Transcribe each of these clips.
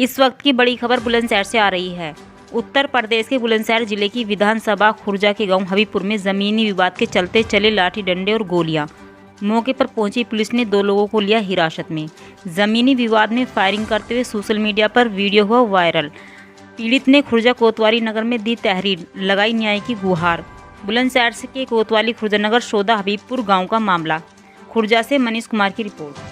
इस वक्त की बड़ी खबर बुलंदशहर से आ रही है। उत्तर प्रदेश के बुलंदशहर जिले की विधानसभा खुर्जा के गांव हबीबपुर में जमीनी विवाद के चलते चले लाठी डंडे और गोलियां। मौके पर पहुंची पुलिस ने 2 लोगों को लिया हिरासत में। जमीनी विवाद में फायरिंग करते हुए सोशल मीडिया पर वीडियो हुआ वायरल। पीड़ित ने खुर्जा कोतवाली नगर में दी तहरीर, लगाई न्याय की गुहार। बुलंदशहर के कोतवाली खुर्जा नगर सौदा हबीबपुर गाँव का मामला। खुर्जा से मनीष कुमार की रिपोर्ट।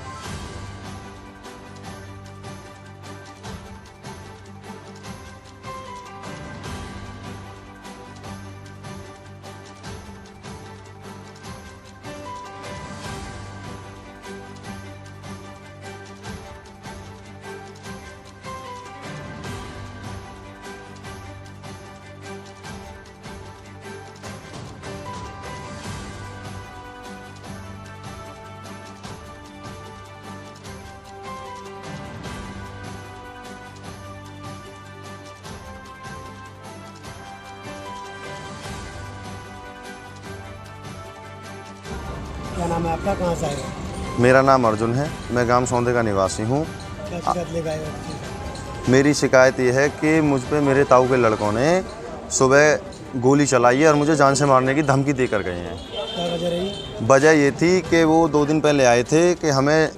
क्या नाम है आपका, कहाँ से आए हो? मेरा नाम अर्जुन है, मैं गांव सौंदे का निवासी हूँ। क्या शिकायत लेकर आए हो? मेरी शिकायत ये है कि मुझ पे मेरे ताऊ के लड़कों ने सुबह गोली चलाई है और मुझे जान से मारने की धमकी देकर गए हैं। क्या वजह रही? वजह ये थी कि वो 2 दिन पहले आए थे कि हमें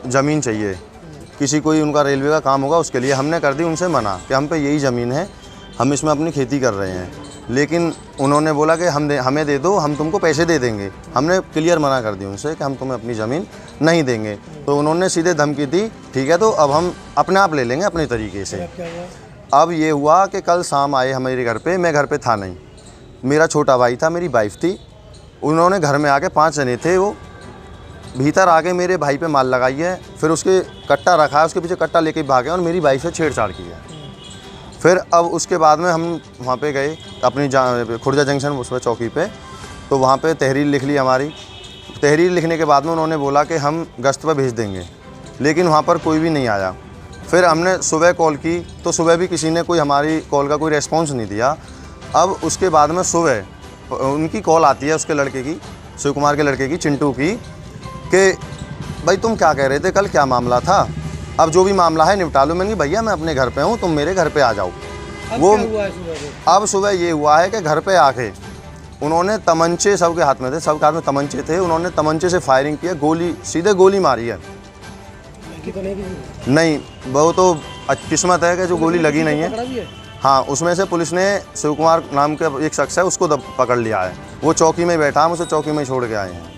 ज़मीन चाहिए, किसी कोई उनका रेलवे का काम होगा उसके लिए। हमने कर दी उनसे मना कि हम पे यही ज़मीन है, हम इसमें अपनी खेती कर रहे हैं। लेकिन उन्होंने बोला कि हमें दे दो, हम तुमको पैसे दे देंगे। हमने क्लियर मना कर दी उनसे कि हम तुम्हें अपनी ज़मीन नहीं देंगे। तो उन्होंने सीधे धमकी दी, ठीक है तो अब हम अपने आप ले लेंगे अपने तरीके से। अब क्या हुआ? अब ये हुआ कि कल शाम आए हमारे घर पे, मैं घर पे था नहीं, मेरा छोटा भाई था, मेरी वाइफ थी। उन्होंने घर में आके 5 जने थे, वो भीतर आके मेरे भाई पे माल लगाई है, फिर उसके कट्टा रखा है, उसके पीछे कट्टा लेके भागे और मेरी वाइफ से छेड़छाड़ की है। फिर अब उसके बाद में हम वहाँ पे गए अपनी खुर्जा जंक्शन उसमें चौकी पे, तो वहाँ पे तहरीर लिख ली हमारी। तहरीर लिखने के बाद में उन्होंने बोला कि हम गश्त पर भेज देंगे, लेकिन वहाँ पर कोई भी नहीं आया। फिर हमने सुबह कॉल की तो सुबह भी किसी ने कोई हमारी कॉल का कोई रेस्पॉन्स नहीं दिया। अब उसके बाद में सुबह उनकी कॉल आती है, उसके लड़के की, शिव कुमार के लड़के की, चिंटू की, कि भाई तुम क्या कह रहे थे कल, क्या मामला था, अब जो भी मामला है निपटा लो। मैंने कहा भैया मैं अपने घर पे हूँ, तुम मेरे घर पे आ जाओ। वो क्या हुआ है सुबह? अब सुबह ये हुआ है कि घर पे आके उन्होंने तमंचे, सबके हाथ में थे, सबके हाथ में तमंचे थे, उन्होंने तमंचे से फायरिंग की है, गोली सीधे गोली मारी है। लड़की तो नहीं किसी? नहीं, वो तो किस्मत है कि जो गोली लगी नहीं पकड़ा है। भी है? हाँ, उसमें से पुलिस ने शिव कुमार नाम का एक शख्स है उसको पकड़ लिया है। वो चौकी में बैठा, हम उसे चौकी में छोड़ के आए हैं।